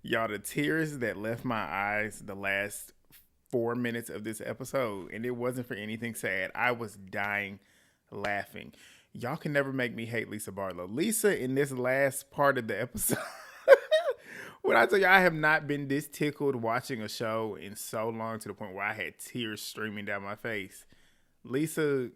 Y'all, the tears that left my eyes the last 4 minutes of this episode, and it wasn't for anything sad. I was dying laughing. Y'all can never make me hate Lisa Barlow. Lisa, in this last part of the episode, when I tell you I have not been this tickled watching a show in so long to the point where I had tears streaming down my face. Lisa,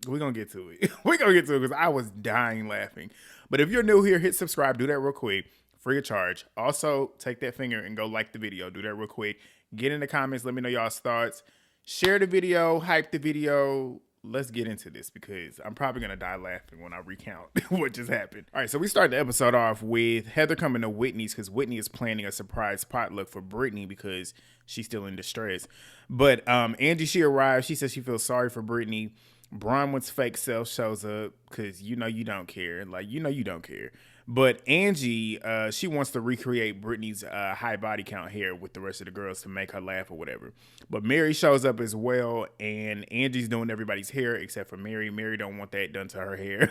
we're gonna get to it. We're gonna get to it because I was dying laughing. But if you're new here, hit subscribe. Do that real quick. Free of charge. Also, take that finger and go like the video. Do that real quick. Get in the comments. Let me know y'all's thoughts. Share the video. Hype the video. Let's get into this because I'm probably going to die laughing when I recount what just happened. All right, so we start the episode off with Heather coming to Whitney's because Whitney is planning a surprise potluck for Britani because she's still in distress. But Angie, she arrives. She says she feels sorry for Britney. Bronwyn's fake self shows up because you know you don't care. Like, you know you don't care. But Angie, she wants to recreate Britney's high body count hair with the rest of the girls to make her laugh or whatever. But Mary shows up as well, and Angie's doing everybody's hair except for Mary. Mary don't want that done to her hair.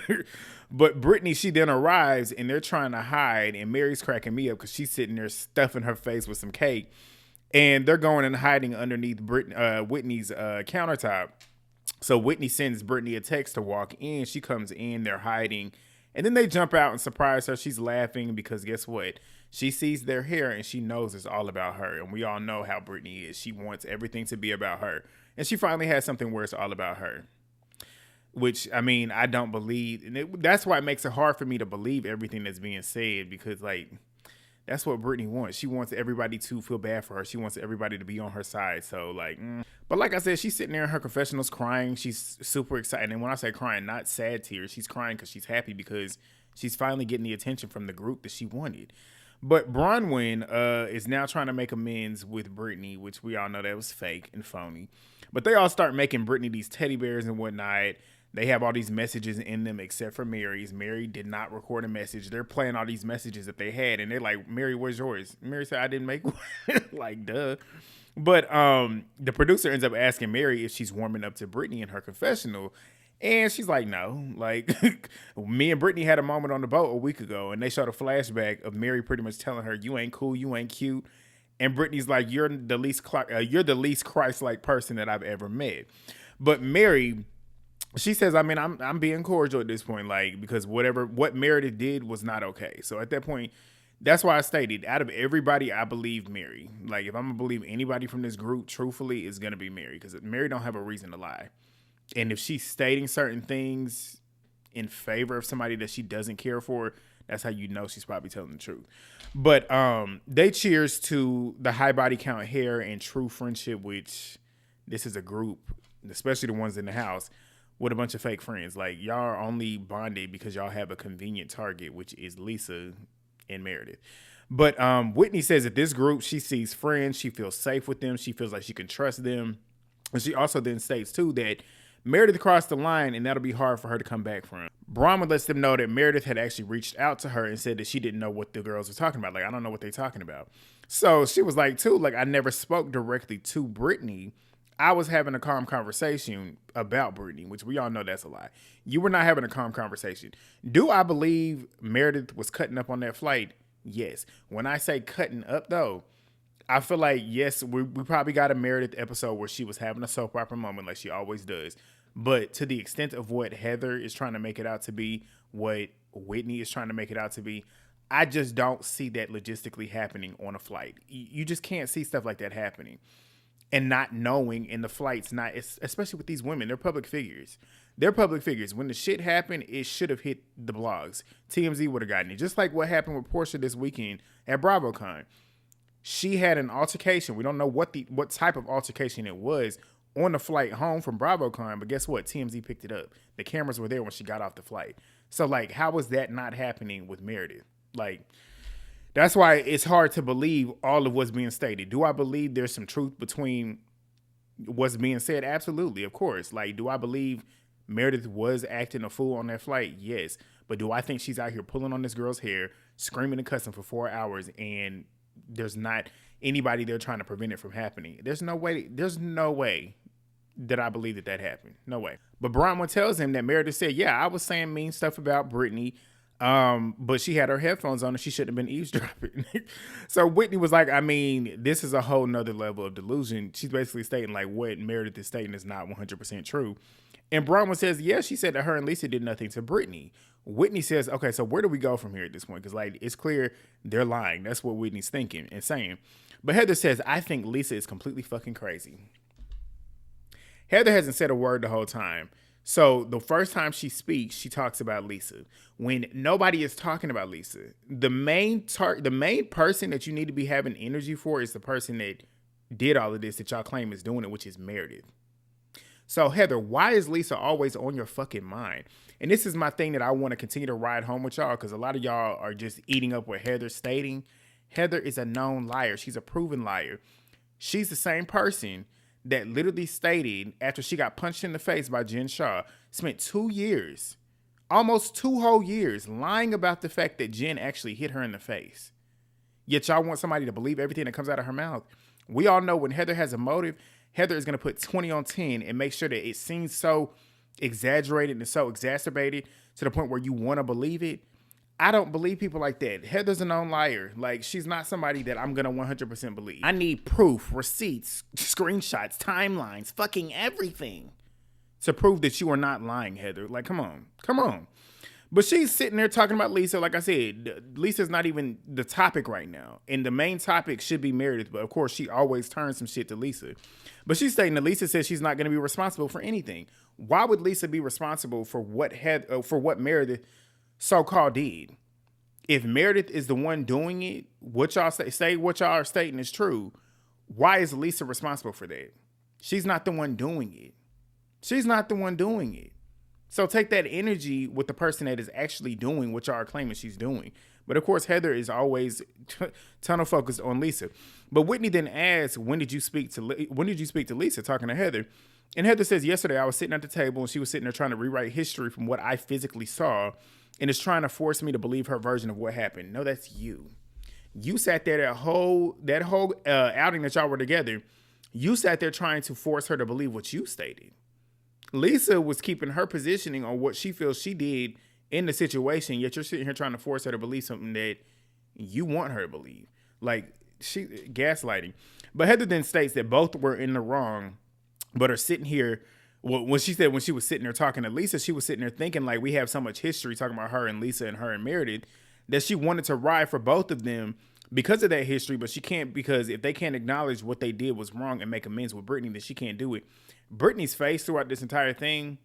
But Britney, she then arrives, and they're trying to hide, and Mary's cracking me up because she's sitting there stuffing her face with some cake, and they're going and hiding underneath Whitney's countertop. So Whitney sends Britney a text to walk in. She comes in, they're hiding. And then they jump out and surprise her. She's laughing because guess what? She sees their hair and she knows it's all about her. And we all know how Britney is. She wants everything to be about her. And she finally has something where it's all about her. Which, I mean, I don't believe. And that's why it makes it hard for me to believe everything that's being said. Because, like, that's what Britney wants. She wants everybody to feel bad for her. She wants everybody to be on her side. So, like, But like I said, she's sitting there in her confessionals crying. She's super excited. And when I say crying, not sad tears. She's crying because she's happy because she's finally getting the attention from the group that she wanted. But Bronwyn is now trying to make amends with Britney, which we all know that was fake and phony. But they all start making Britney these teddy bears and whatnot. They have all these messages in them except for Mary's. Mary did not record a message. They're playing all these messages that they had. And they're like, Mary, where's yours? Mary said, I didn't make one. Like, duh. But the producer ends up asking Mary if she's warming up to Britney in her confessional. And she's like, no. Like, me and Britney had a moment on the boat a week ago. And they showed a flashback of Mary pretty much telling her, you ain't cool, you ain't cute. And Britney's like, you're the least Christ-like person that I've ever met. But Mary, she says, I mean, I'm being cordial at this point, like, because what Meredith did was not okay. So at that point, that's why I stated, out of everybody, I believe Mary. Like, if I'm gonna believe anybody from this group, truthfully, it's gonna be Mary, because Mary don't have a reason to lie. And if she's stating certain things in favor of somebody that she doesn't care for, that's how you know she's probably telling the truth. But they cheers to the high body count hair and true friendship, which this is a group, especially the ones in the house, with a bunch of fake friends. Like, y'all are only bonded because y'all have a convenient target, which is Lisa and Meredith. But Whitney says that this group, she sees friends, she feels safe with them, she feels like she can trust them. And she also then states too that Meredith crossed the line and that'll be hard for her to come back from. Bronwyn lets them know that Meredith had actually reached out to her and said that she didn't know what the girls were talking about. Like, I don't know what they're talking about. So she was like, too, like, I never spoke directly to Britney. I was having a calm conversation about Britney, which we all know that's a lie. You were not having a calm conversation. Do I believe Meredith was cutting up on that flight? Yes. When I say cutting up, though, I feel like, yes, we probably got a Meredith episode where she was having a soap opera moment like she always does. But to the extent of what Heather is trying to make it out to be, what Whitney is trying to make it out to be, I just don't see that logistically happening on a flight. You just can't see stuff like that happening. And not knowing in the flights, not especially with these women, they're public figures. They're public figures. When the shit happened, it should have hit the blogs. TMZ would have gotten it. Just like what happened with Portia this weekend at BravoCon. She had an altercation. We don't know what type of altercation it was on the flight home from BravoCon, but guess what? TMZ picked it up. The cameras were there when she got off the flight. So, like, how was that not happening with Meredith? Like, that's why it's hard to believe all of what's being stated. Do I believe there's some truth between what's being said? Absolutely, of course. Like, do I believe Meredith was acting a fool on that flight? Yes. But do I think she's out here pulling on this girl's hair, screaming and cussing for 4 hours, and there's not anybody there trying to prevent it from happening? There's no way that I believe that happened. No way. But Bronwyn tells him that Meredith said, yeah, I was saying mean stuff about Britney. But she had her headphones on and she shouldn't have been eavesdropping. So Whitney was like, I mean, this is a whole nother level of delusion. She's basically stating like what Meredith is stating is not 100% true. And Bronwyn says, yeah, she said that her and Lisa did nothing to Brittany. Whitney says, okay, so where do we go from here at this point? Because like it's clear they're lying. That's what Whitney's thinking and saying. But Heather says, I think Lisa is completely fucking crazy. Heather hasn't said a word the whole time. So the first time she speaks, she talks about Lisa. When nobody is talking about Lisa, the main person that you need to be having energy for is the person that did all of this that y'all claim is doing it, which is Meredith. So Heather, why is Lisa always on your fucking mind? And this is my thing that I want to continue to ride home with y'all because a lot of y'all are just eating up what Heather's stating. Heather is a known liar. She's a proven liar. She's the same person that literally stated after she got punched in the face by Jen Shah, spent 2 years, almost 2 whole years, lying about the fact that Jen actually hit her in the face. Yet y'all want somebody to believe everything that comes out of her mouth. We all know when Heather has a motive, Heather is going to put 20 on 10 and make sure that it seems so exaggerated and so exacerbated to the point where you want to believe it. I don't believe people like that. Heather's a known liar. Like, she's not somebody that I'm going to 100% believe. I need proof, receipts, screenshots, timelines, fucking everything to prove that you are not lying, Heather. Like, come on. Come on. But she's sitting there talking about Lisa. Like I said, Lisa's not even the topic right now. And the main topic should be Meredith. But, of course, she always turns some shit to Lisa. But she's stating that Lisa says she's not going to be responsible for anything. Why would Lisa be responsible for what Meredith so-called did? If Meredith is the one doing it, what y'all say what y'all are stating is true, why is Lisa responsible for that? She's not the one doing it. She's not the one doing it. So take that energy with the person that is actually doing what y'all are claiming she's doing. But of course, Heather is always tunnel focused on Lisa. But Whitney then asks, when did you speak to Lisa, talking to Heather? And Heather says, yesterday I was sitting at the table and she was sitting there trying to rewrite history from what I physically saw. And is trying to force me to believe her version of what happened. No, that's you. You sat there that whole outing that y'all were together. You sat there trying to force her to believe what you stated. Lisa was keeping her positioning on what she feels she did in the situation. Yet you're sitting here trying to force her to believe something that you want her to believe. Like she gaslighting. But Heather then states that both were in the wrong, but are sitting here. Well, when she was sitting there talking to Lisa, she was sitting there thinking like we have so much history talking about her and Lisa and her and Meredith that she wanted to ride for both of them because of that history, but she can't because if they can't acknowledge what they did was wrong and make amends with Brittany, then she can't do it. Brittany's face throughout this entire thing,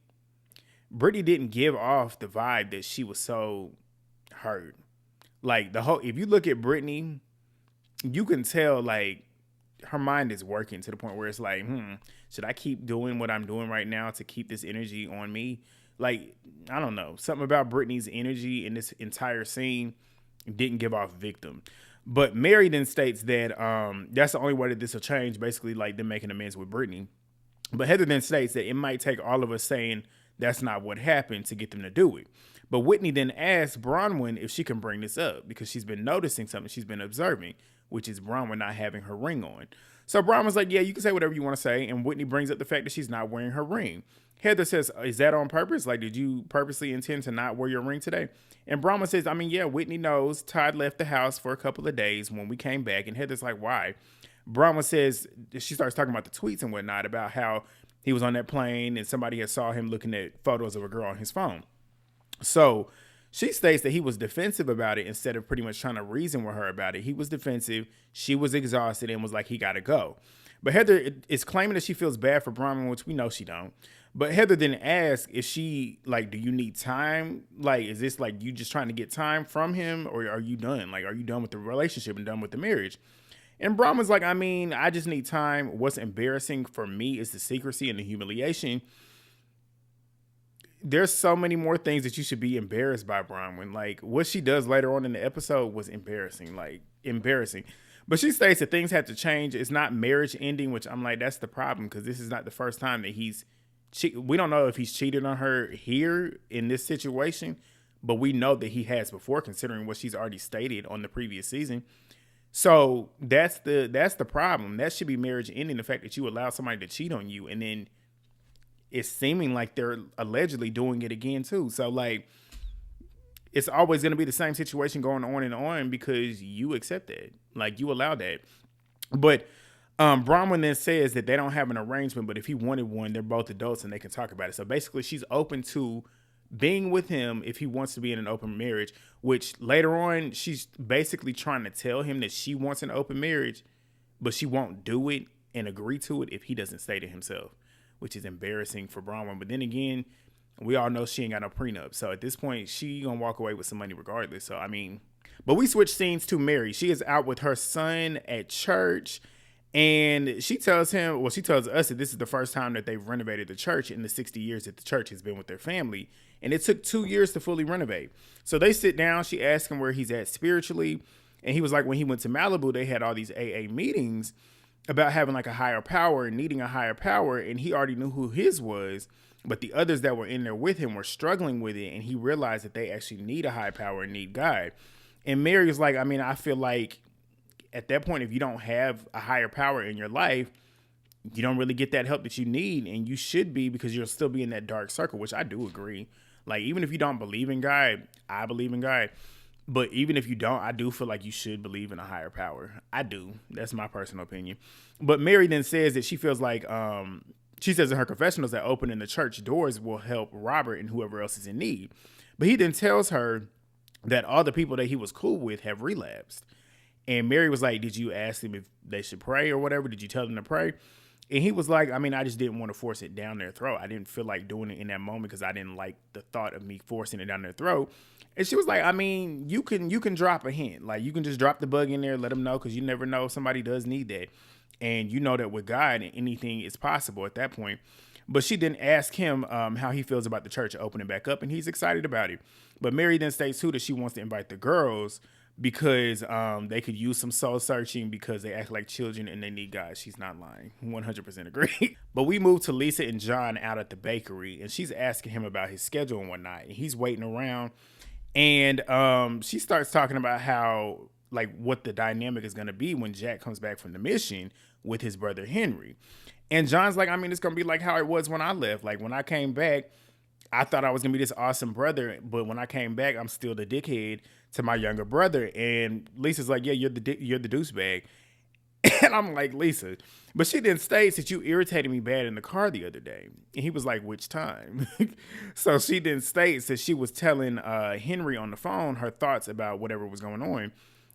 Brittany didn't give off the vibe that she was so hurt. Like if you look at Brittany, you can tell like her mind is working to the point where it's like, should I keep doing what I'm doing right now to keep this energy on me? Like, I don't know. Something about Brittany's energy in this entire scene didn't give off victim. But Mary then states that that's the only way that this will change, basically like them making amends with Brittany. But Heather then states that it might take all of us saying that's not what happened to get them to do it. But Whitney then asks Bronwyn if she can bring this up because she's been noticing something she's been observing, which is Bronwyn not having her ring on. So Bronwyn's like, yeah, you can say whatever you want to say. And Whitney brings up the fact that she's not wearing her ring. Heather says, is that on purpose? Like, did you purposely intend to not wear your ring today? And Bronwyn says, I mean, yeah, Whitney knows Todd left the house for a couple of days when we came back. And Heather's like, why? Bronwyn says, she starts talking about the tweets and whatnot about how he was on that plane and somebody had saw him looking at photos of a girl on his phone. So she states that he was defensive about it instead of pretty much trying to reason with her about it. He was defensive. She was exhausted and was like, he got to go. But Heather is claiming that she feels bad for Bronwyn, which we know she don't. But Heather then asks if she, like, do you need time? Like, is this like you just trying to get time from him or are you done? Like, are you done with the relationship and done with the marriage? And Bronwyn's like, I mean, I just need time. What's embarrassing for me is the secrecy and the humiliation. There's so many more things that you should be embarrassed by, Bronwyn. Like, what she does later on in the episode was embarrassing, like, embarrassing. But she states that things have to change. It's not marriage ending, which I'm like, that's the problem, because this is not the first time that we don't know if he's cheated on her here in this situation, but we know that he has before, considering what she's already stated on the previous season. So that's the problem. That should be marriage ending, the fact that you allow somebody to cheat on you and then it's seeming like they're allegedly doing it again too. So like it's always going to be the same situation going on and on because you accept that. Like, you allow that. But Bronwyn then says that they don't have an arrangement, but if he wanted one, they're both adults and they can talk about it. So basically, she's open to being with him if he wants to be in an open marriage, which later on, she's basically trying to tell him that she wants an open marriage, but she won't do it and agree to it if he doesn't stay to himself, which is embarrassing for Bronwyn. But then again, we all know she ain't got no prenup. So at this point, she gonna walk away with some money regardless. So, I mean, but we switch scenes to Mary. She is out with her son at church. And she tells him, well, she tells us that this is the first time that they've renovated the church in the 60 years that the church has been with their family. And it took 2 years to fully renovate. So they sit down. She asks him where he's at spiritually. And he was like, when he went to Malibu, they had all these AA meetings about having like a higher power and needing a higher power. And he already knew who his was. But the others that were in there with him were struggling with it. And he realized that they actually need a high power and need God. And Mary was like, I mean, I feel like at that point, if you don't have a higher power in your life, you don't really get that help that you need. And you should be, because you'll still be in that dark circle, which I do agree. Like, even if you don't believe in God, I believe in God. But even if you don't, I do feel like you should believe in a higher power. I do. That's my personal opinion. But Mary then says that she feels like, she says in her confessionals that opening the church doors will help Robert and whoever else is in need. But he then tells her that all the people that he was cool with have relapsed. And Mary was like, did you ask them if they should pray or whatever? Did you tell them to pray? And he was like, I mean, I just didn't want to force it down their throat. I didn't feel like doing it in that moment because I didn't like the thought of me forcing it down their throat. And she was like, I mean, you can drop a hint. Like, you can just drop the bug in there, let them know, because you never know if somebody does need that. And you know that with God, anything is possible at that point. But she didn't ask him how he feels about the church opening back up, and he's excited about it. But Mary then states, too, that she wants to invite the girls because they could use some soul searching because they act like children and they need God. She's not lying. 100% agree. But we move to Lisa and John out at the bakery, and she's asking him about his schedule and whatnot. And he's waiting around, and she starts talking about how, like, what the dynamic is going to be when Jack comes back from the mission with his brother Henry. And John's like, I mean, it's going to be like how it was when I left. Like, when I came back, I thought I was going to be this awesome brother, but when I came back, I'm still the dickhead to my younger brother. And Lisa's like, yeah, you're the douchebag. And I'm like, Lisa. But she then states that you irritated me bad in the car the other day. And he was like, which time? So she then states that she was telling Henry on the phone her thoughts about whatever was going on.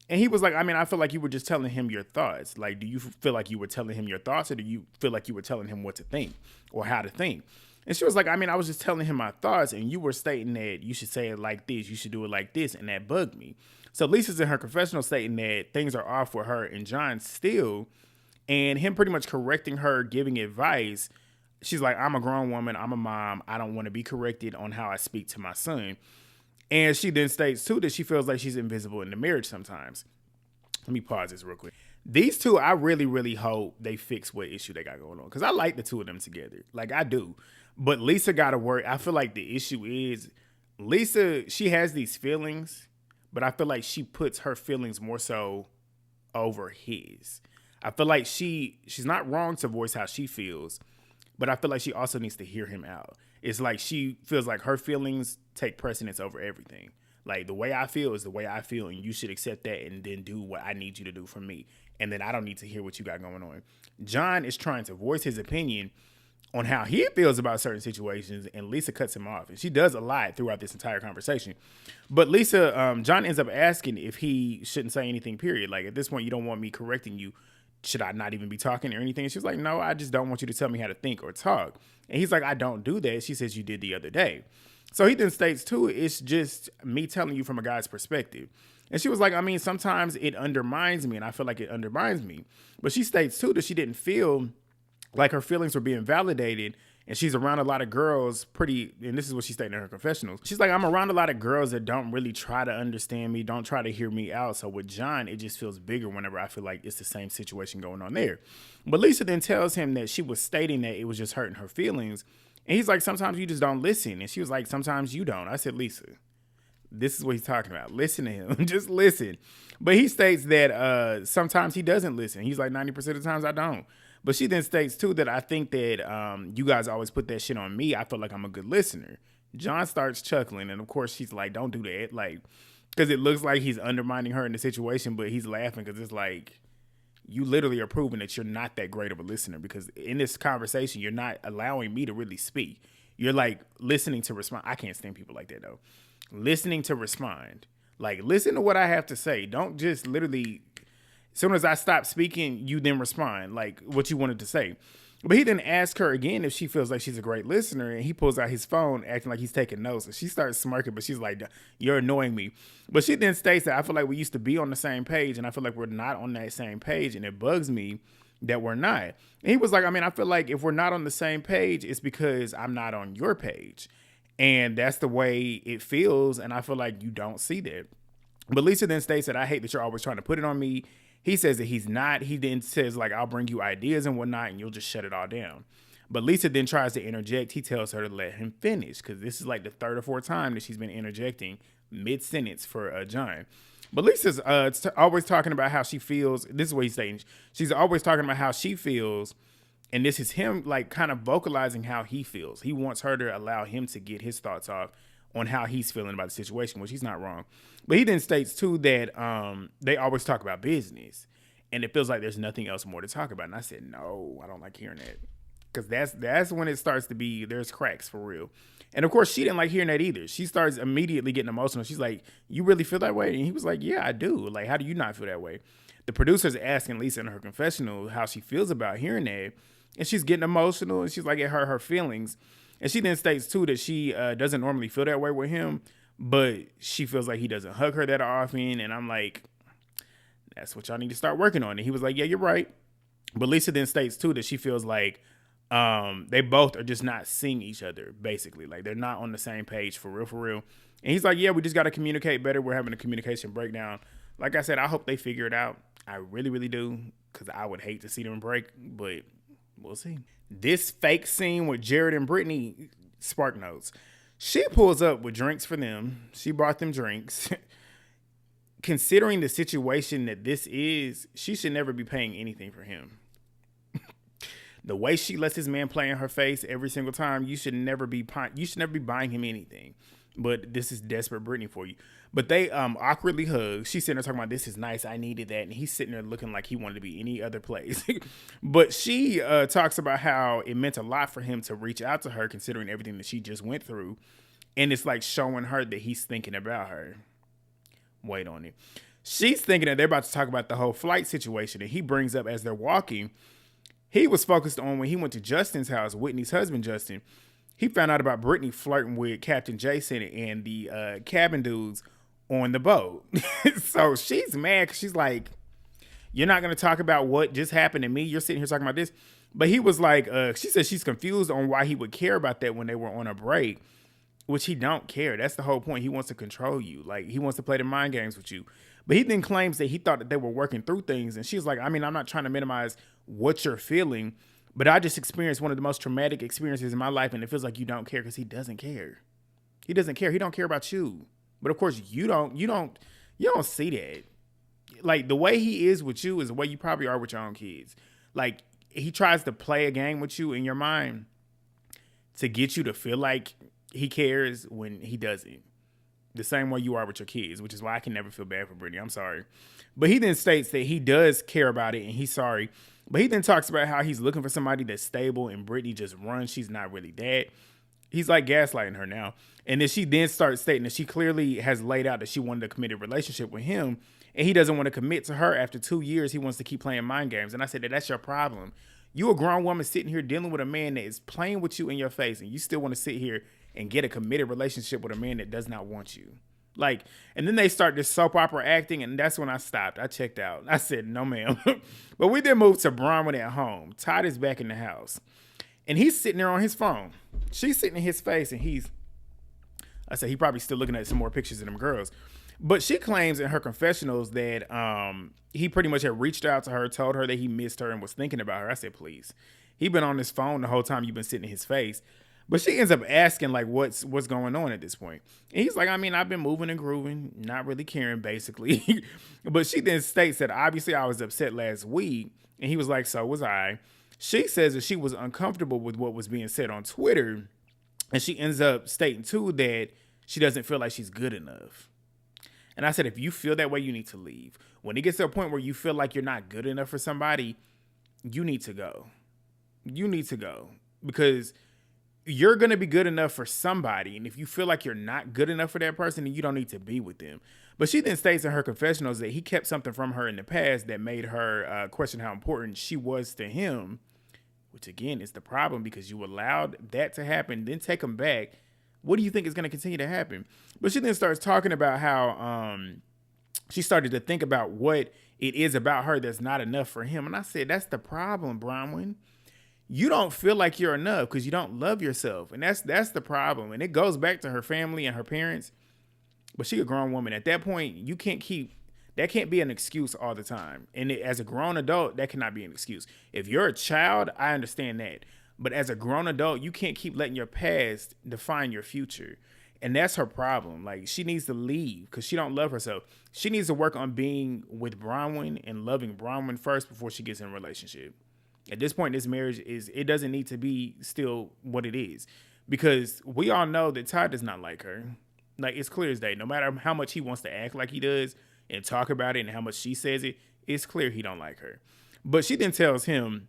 And he was like, I mean, I feel like you were just telling him your thoughts. Like, do you feel like you were telling him your thoughts, or do you feel like you were telling him what to think or how to think? And she was like, I mean, I was just telling him my thoughts, and you were stating that you should say it like this, you should do it like this, and that bugged me. So Lisa's in her confessional stating that things are off for her and John still, and him pretty much correcting her, giving advice. She's like, I'm a grown woman, I'm a mom, I don't want to be corrected on how I speak to my son. And she then states, too, that she feels like she's invisible in the marriage sometimes. Let me pause this real quick. These two, I really, really hope they fix what issue they got going on. Because I like the two of them together. Like, I do. But Lisa got to work. I feel like the issue is Lisa, she has these feelings, but I feel like she puts her feelings more so over his. I feel like she's not wrong to voice how she feels, but I feel like she also needs to hear him out. It's like she feels like her feelings take precedence over everything. Like, the way I feel is the way I feel, and you should accept that and then do what I need you to do for me. And then I don't need to hear what you got going on. John is trying to voice his opinion on how he feels about certain situations, and Lisa cuts him off. And she does a lot throughout this entire conversation. But Lisa, John ends up asking if he shouldn't say anything, period. Like, at this point, you don't want me correcting you. Should I not even be talking or anything? And she's like, no, I just don't want you to tell me how to think or talk. And he's like, I don't do that. She says, you did the other day. So he then states, too, it's just me telling you from a guy's perspective. And she was like, I mean, sometimes it undermines me, and I feel like it undermines me. But she states, too, that she didn't feel like her feelings were being validated, and she's around a lot of girls and this is what she stated in her confessionals. She's like, I'm around a lot of girls that don't really try to understand me, don't try to hear me out. So with John, it just feels bigger whenever I feel like it's the same situation going on there. But Lisa then tells him that she was stating that it was just hurting her feelings. And he's like, sometimes you just don't listen. And she was like, sometimes you don't. I said, Lisa, this is what he's talking about. Listen to him. Just listen. But he states that sometimes he doesn't listen. He's like, 90% of the times I don't. But she then states too that I think that you guys always put that shit on me. I feel like I'm a good listener. John starts chuckling, and of course she's like, "Don't do that," like, because it looks like he's undermining her in the situation, but he's laughing because it's like, you literally are proving that you're not that great of a listener, because in this conversation you're not allowing me to really speak. You're like listening to respond. I can't stand people like that though. Listening to respond. Like, listen to what I have to say. Don't just literally, as soon as I stop speaking, you then respond like what you wanted to say. But he then asks her again if she feels like she's a great listener, and he pulls out his phone acting like he's taking notes. And she starts smirking, but she's like, "You're annoying me." But she then states that I feel like we used to be on the same page, and I feel like we're not on that same page, and it bugs me that we're not. And he was like, I mean, I feel like if we're not on the same page, it's because I'm not on your page. And that's the way it feels, and I feel like you don't see that. But Lisa then states that I hate that you're always trying to put it on me. He says that he's not. He then says, like, I'll bring you ideas and whatnot, and you'll just shut it all down. But Lisa then tries to interject. He tells her to let him finish, because this is like the third or fourth time that she's been interjecting mid-sentence for John. But Lisa's always talking about how she feels. This is what he's saying. She's always talking about how she feels, and this is him like kind of vocalizing how he feels. He wants her to allow him to get his thoughts off on how he's feeling about the situation, which he's not wrong. But he then states too that they always talk about business, and it feels like there's nothing else more to talk about. And I said, no, I don't like hearing that, because that's when it starts to be, there's cracks for real. And of course, she didn't like hearing that either. She starts immediately getting emotional. She's like, "You really feel that way?" And he was like, "Yeah, I do. Like, how do you not feel that way?" The producer's asking Lisa in her confessional how she feels about hearing that, and she's getting emotional, and she's like, it hurt her feelings. And she then states too that she doesn't normally feel that way with him, but she feels like he doesn't hug her that often. And I'm like, that's what y'all need to start working on. And he was like, yeah, you're right. But Lisa then states too that she feels like they both are just not seeing each other, basically. Like, they're not on the same page for real, for real. And he's like, yeah, we just got to communicate better. We're having a communication breakdown. Like I said, I hope they figure it out. I really, really do, because I would hate to see them break, but we'll see. This fake scene with Jared and Britani, spark notes. She pulls up with drinks for them. She brought them drinks. Considering the situation that this is, she should never be paying anything for him. The way she lets this man play in her face every single time, you should never be buying him anything. But this is desperate Britani for you. But they awkwardly hug. She's sitting there talking about, this is nice, I needed that. And he's sitting there looking like he wanted to be any other place. But she talks about how it meant a lot for him to reach out to her, considering everything that she just went through. And it's like showing her that he's thinking about her. Wait on it. She's thinking that they're about to talk about the whole flight situation. And he brings up as they're walking, he was focused on when he went to Justin's house, Whitney's husband, Justin. He found out about Britani flirting with Captain Jason and the cabin dudes on the boat. So she's mad because she's like, you're not going to talk about what just happened to me. You're sitting here talking about this. But he was like, she said she's confused on why he would care about that when they were on a break, which he don't care. That's the whole point. He wants to control you. Like, he wants to play the mind games with you. But he then claims that he thought that they were working through things. And she's like, I mean, I'm not trying to minimize what you're feeling, but I just experienced one of the most traumatic experiences in my life, and it feels like you don't care, because he doesn't care. He doesn't care. He don't care about you. But of course, you don't see that. Like, the way he is with you is the way you probably are with your own kids. Like, he tries to play a game with you in your mind to get you to feel like he cares when he doesn't. The same way you are with your kids, which is why I can never feel bad for Britani. I'm sorry. But he then states that he does care about it and he's sorry. But he then talks about how he's looking for somebody that's stable, and Britani just runs. She's not really that. He's like gaslighting her now. And then she then starts stating that she clearly has laid out that she wanted a committed relationship with him, and he doesn't want to commit to her. After 2 years, he wants to keep playing mind games. And I said that's your problem. You a grown woman sitting here dealing with a man that is playing with you in your face, and you still want to sit here and get a committed relationship with a man that does not want you. Like, and then they start this soap opera acting, and that's when I stopped. I checked out. I said, no, ma'am. But we then moved to Bronwyn at home. Todd is back in the house, and he's sitting there on his phone. She's sitting in his face, and I said, he probably still looking at some more pictures of them girls. But she claims in her confessionals that he pretty much had reached out to her, told her that he missed her and was thinking about her. I said, please. He been on his phone the whole time you've been sitting in his face. But she ends up asking, like, what's going on at this point? And he's like, I mean, I've been moving and grooving, not really caring, basically. But she then states that, obviously, I was upset last week. And he was like, so was I. She says that she was uncomfortable with what was being said on Twitter. And she ends up stating too that she doesn't feel like she's good enough. And I said, if you feel that way, you need to leave. When it gets to a point where you feel like you're not good enough for somebody, you need to go. You need to go. Because you're going to be good enough for somebody. And if you feel like you're not good enough for that person, then you don't need to be with them. But she then states in her confessionals that he kept something from her in the past that made her question how important she was to him. Which, again, is the problem because you allowed that to happen, then take him back. What do you think is going to continue to happen? But she then starts talking about how she started to think about what it is about her that's not enough for him. And I said, that's the problem, Bronwyn. You don't feel like you're enough because you don't love yourself. And that's the problem. And it goes back to her family and her parents. But she's a grown woman. At that point, that can't be an excuse all the time. And as a grown adult, that cannot be an excuse. If you're a child, I understand that. But as a grown adult, you can't keep letting your past define your future. And that's her problem. Like, she needs to leave because she don't love herself. She needs to work on being with Bronwyn and loving Bronwyn first before she gets in a relationship. At this point, this marriage it doesn't need to be still what it is. Because we all know that Todd does not like her. Like, it's clear as day. No matter how much he wants to act like he does and talk about it and how much she says it, it's clear he don't like her. But she then tells him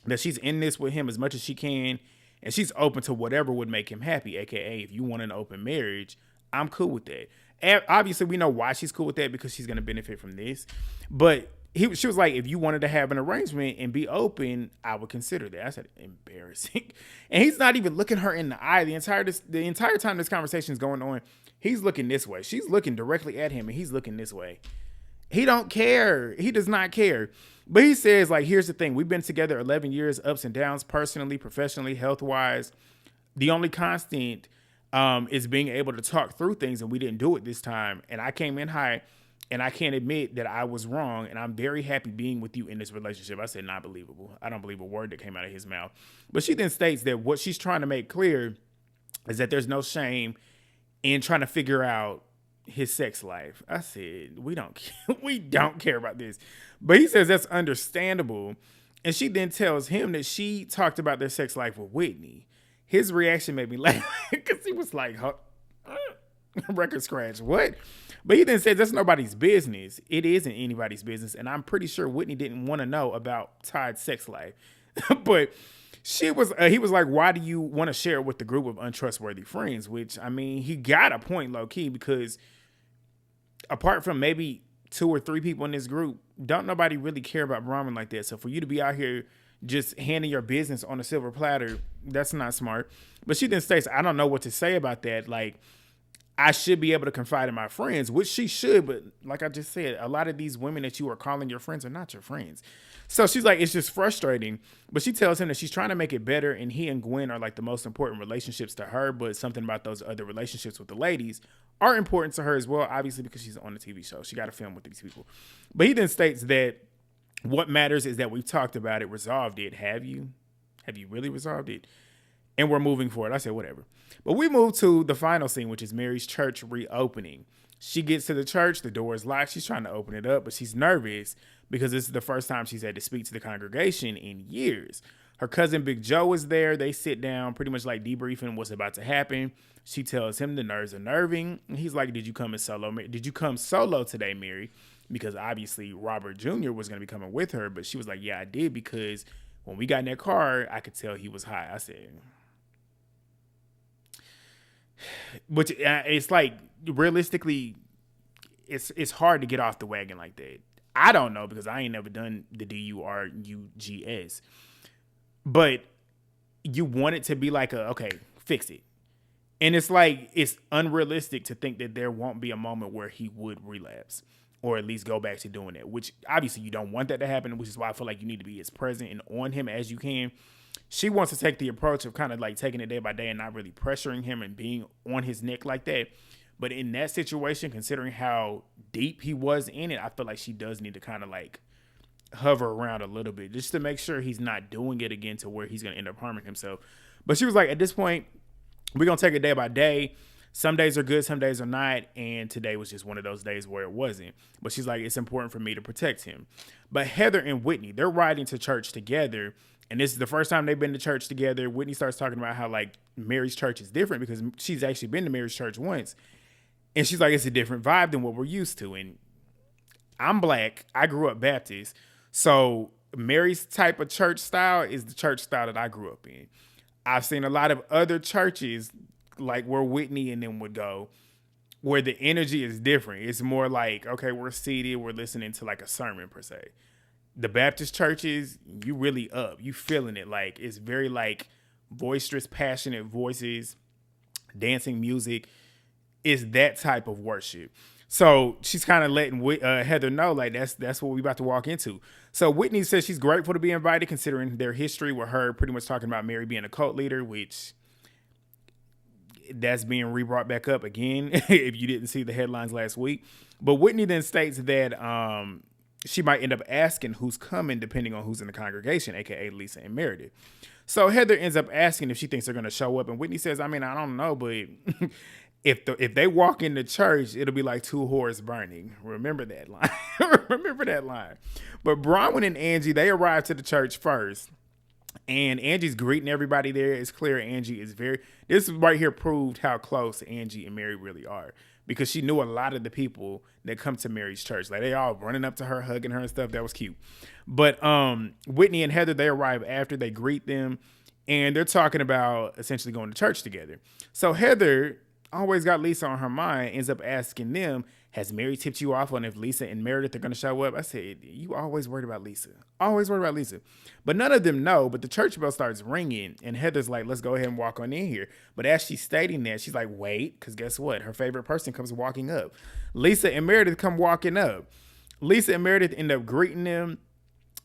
that she's in this with him as much as she can, and she's open to whatever would make him happy, aka if you want an open marriage, I'm cool with that. And obviously, we know why she's cool with that because she's going to benefit from this. But she was like, if you wanted to have an arrangement and be open, I would consider that. I said, embarrassing. And he's not even looking her in the eye the entire time this conversation is going on. He's looking this way. She's looking directly at him, and he's looking this way. He don't care. He does not care. But he says, like, here's the thing. We've been together 11 years, ups and downs, personally, professionally, health-wise. The only constant is being able to talk through things, and we didn't do it this time. And I came in high, and I can't admit that I was wrong, and I'm very happy being with you in this relationship. I said, not believable. I don't believe a word that came out of his mouth. But she then states that what she's trying to make clear is that there's no shame in trying to figure out his sex life. I said, we don't care about this. But he says that's understandable. And she then tells him that she talked about their sex life with Whitney. His reaction made me laugh because he was like, record scratch, what? But he then says that's nobody's business. It isn't anybody's business. And I'm pretty sure Whitney didn't want to know about Todd's sex life. But he was like, why do you want to share it with the group of untrustworthy friends? Which, I mean, he got a point low key because apart from maybe 2 or 3 people in this group, don't nobody really care about Bronwyn like that. So for you to be out here just handing your business on a silver platter, that's not smart. But she then states, I don't know what to say about that. Like, I should be able to confide in my friends, which she should. But like I just said, a lot of these women that you are calling your friends are not your friends. So she's like, it's just frustrating. But she tells him that she's trying to make it better. And he and Gwen are like the most important relationships to her. But something about those other relationships with the ladies are important to her as well, obviously, because she's on the TV show. She got to film with these people. But he then states that what matters is that we've talked about it, resolved it. Have you? Have you really resolved it? And we're moving forward. I said, whatever. But we move to the final scene, which is Mary's church reopening. She gets to the church. The door is locked. She's trying to open it up, but she's nervous because this is the first time she's had to speak to the congregation in years. Her cousin Big Joe is there. They sit down, pretty much like debriefing what's about to happen. She tells him the nerves are nerving. And he's like, did you come solo today, Mary? Because obviously Robert Jr. was going to be coming with her. But she was like, yeah, I did, because when we got in that car, I could tell he was high. I said, but it's like, realistically, it's hard to get off the wagon like that. I don't know, because I ain't never done the DURUGS. But you want it to be like okay, fix it. And it's like, it's unrealistic to think that there won't be a moment where he would relapse or at least go back to doing it, which obviously you don't want that to happen, which is why I feel like you need to be as present and on him as you can. She wants to take the approach of kind of like taking it day by day and not really pressuring him and being on his neck like that. But in that situation, considering how deep he was in it, I feel like she does need to kind of like hover around a little bit just to make sure he's not doing it again to where he's going to end up harming himself. But she was like, at this point, we're going to take it day by day. Some days are good, some days are not. And today was just one of those days where it wasn't. But she's like, it's important for me to protect him. But Heather and Whitney, they're riding to church together. And this is the first time they've been to church together. Whitney starts talking about how like Mary's church is different because she's actually been to Mary's church once. And she's like, it's a different vibe than what we're used to. And I'm Black. I grew up Baptist. So Mary's type of church style is the church style that I grew up in. I've seen a lot of other churches like where Whitney and them would go where the energy is different. It's more like, okay, we're seated, we're listening to like a sermon per se. The Baptist churches, you really up, you feeling it. Like it's very like boisterous, passionate voices, dancing music. It's that type of worship. So she's kind of letting Heather know like that's what we about to walk into. So Whitney says she's grateful to be invited considering their history with her pretty much talking about Mary being a cult leader, which that's being re-brought back up again if you didn't see the headlines last week. But Whitney then states that she might end up asking who's coming depending on who's in the congregation, aka Lisa and Meredith. So Heather ends up asking if she thinks they're going to show up, and Whitney says, I mean, I don't know, but if they walk into church, it'll be like two whores burning. Remember that line. Remember that line. But Bronwyn and Angie, they arrived to the church first. And Angie's greeting everybody there. It's clear Angie is this right here proved how close Angie and Mary really are. Because she knew a lot of the people that come to Mary's church. Like they all running up to her, hugging her and stuff. That was cute. But Whitney and Heather, they arrive after. They greet them. And they're talking about essentially going to church together. So Heather always got Lisa on her mind, ends up asking them, has Mary tipped you off on if Lisa and Meredith are going to show up? I said, you always worried about Lisa. Always worried about Lisa. But none of them know, but the church bell starts ringing, and Heather's like, let's go ahead and walk on in here. But as she's stating that, she's like, wait, because guess what? Her favorite person comes walking up. Lisa and Meredith come walking up. Lisa and Meredith end up greeting them,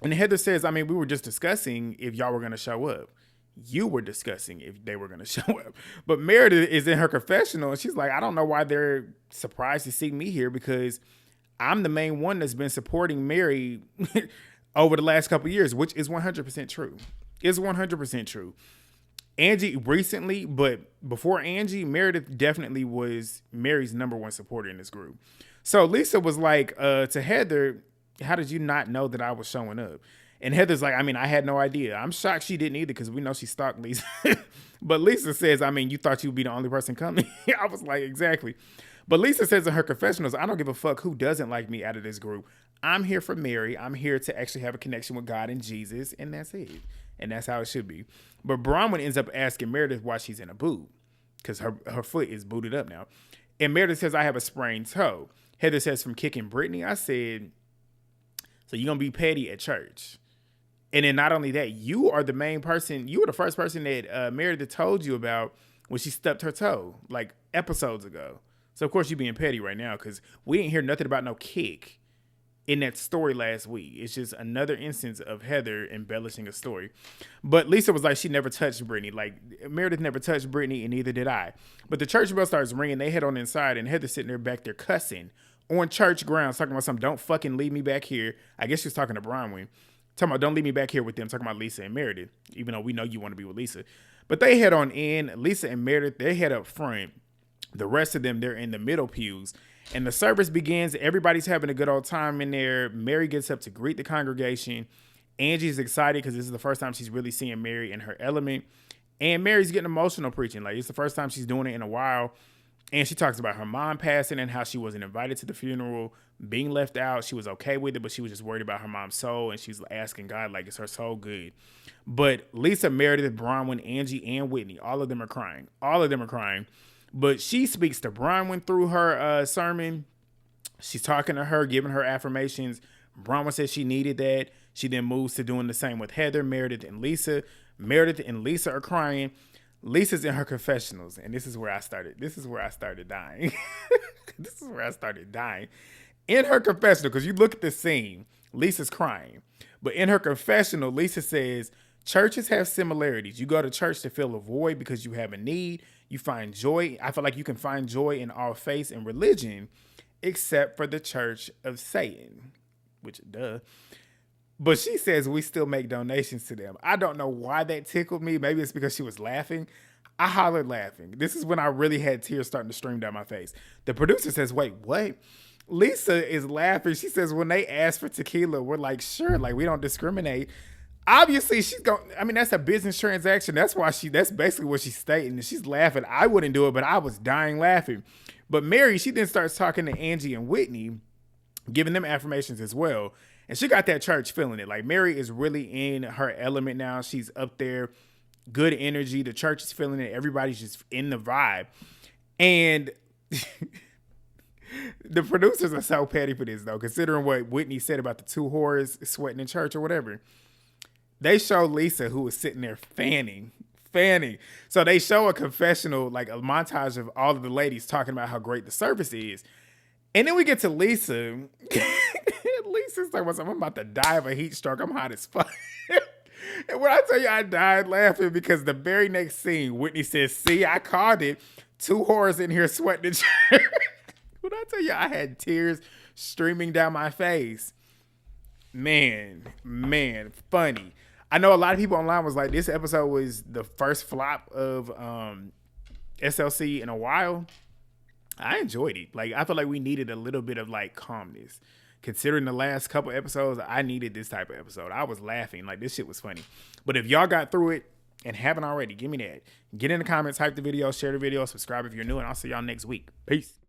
and Heather says, I mean, we were just discussing if y'all were going to show up. You were discussing if they were going to show up. But Meredith is in her confessional, and she's like, I don't know why they're surprised to see me here because I'm the main one that's been supporting Mary over the last couple of years, which is 100% true. It's 100% true. Angie recently, but before Angie, Meredith definitely was Mary's number one supporter in this group. So Lisa was like to Heather, how did you not know that I was showing up? And Heather's like, I mean, I had no idea. I'm shocked she didn't either because we know she stalked Lisa. But Lisa says, I mean, you thought you would be the only person coming? I was like, exactly. But Lisa says in her confessionals, I don't give a fuck who doesn't like me out of this group. I'm here for Mary. I'm here to actually have a connection with God and Jesus. And that's it. And that's how it should be. But Bronwyn ends up asking Meredith why she's in a boot because her foot is booted up now. And Meredith says, I have a sprained toe. Heather says, from kicking Britani. I said, so you're going to be petty at church. And then not only that, you are the main person. You were the first person that Meredith told you about when she stubbed her toe, like episodes ago. So, of course, you're being petty right now because we didn't hear nothing about no kick in that story last week. It's just another instance of Heather embellishing a story. But Lisa was like, she never touched Britani. Like, Meredith never touched Britani, and neither did I. But the church bell starts ringing. They head on inside, and Heather's sitting there back there cussing on church grounds, talking about something. Don't fucking leave me back here. I guess she was talking to Bronwyn. Talking about, don't leave me back here with them. Talking about Lisa and Meredith, even though we know you want to be with Lisa. But they head on in. Lisa and Meredith, they head up front. The rest of them, they're in the middle pews. And the service begins. Everybody's having a good old time in there. Mary gets up to greet the congregation. Angie's excited because this is the first time she's really seeing Mary in her element. And Mary's getting emotional preaching. Like, it's the first time she's doing it in a while. And she talks about her mom passing and how she wasn't invited to the funeral, being left out. She was okay with it, but she was just worried about her mom's soul. And she's asking God, like, is her soul good? But Lisa, Meredith, Bronwyn, Angie, and Whitney, all of them are crying. All of them are crying. But she speaks to Bronwyn through her sermon. She's talking to her, giving her affirmations. Bronwyn says she needed that. She then moves to doing the same with Heather, Meredith, and Lisa. Meredith and Lisa are crying. Lisa's in her confessionals, and this is where I started. This is where I started dying. This is where I started dying. In her confessional, because you look at the scene, Lisa's crying. But in her confessional, Lisa says, churches have similarities. You go to church to fill a void because you have a need. You find joy. I feel like you can find joy in all faiths and religion, except for the church of Satan, which, duh. But she says we still make donations to them. I don't know why that tickled me. Maybe it's because she was laughing. I hollered laughing. This is when I really had tears starting to stream down my face. The producer says, wait, what? Lisa is laughing. She says, when they ask for tequila, we're like, sure, like we don't discriminate. Obviously she's going, I mean, that's a business transaction. That's basically what she's stating. She's laughing. I wouldn't do it, but I was dying laughing. But Mary, she then starts talking to Angie and Whitney, giving them affirmations as well. And she got that church feeling it. Like, Mary is really in her element now. She's up there, good energy. The church is feeling it. Everybody's just in the vibe. And the producers are so petty for this, though, considering what Whitney said about the two whores sweating in church or whatever. They show Lisa, who was sitting there fanning. So they show a confessional, like a montage of all of the ladies talking about how great the service is. And then we get to Lisa. Lisa's like, I'm about to die of a heat stroke. I'm hot as fuck. And when I tell you I died laughing, because the very next scene, Whitney says, see, I called it. Two whores in here sweating in church. When I tell you I had tears streaming down my face. Man, funny. I know a lot of people online was like, this episode was the first flop of SLC in a while. I enjoyed it. Like, I feel like we needed a little bit of like calmness. Considering the last couple episodes, I needed this type of episode. I was laughing. Like, this shit was funny. But if y'all got through it and haven't already, give me that. Get in the comments, hype the video, share the video, subscribe if you're new, and I'll see y'all next week. Peace.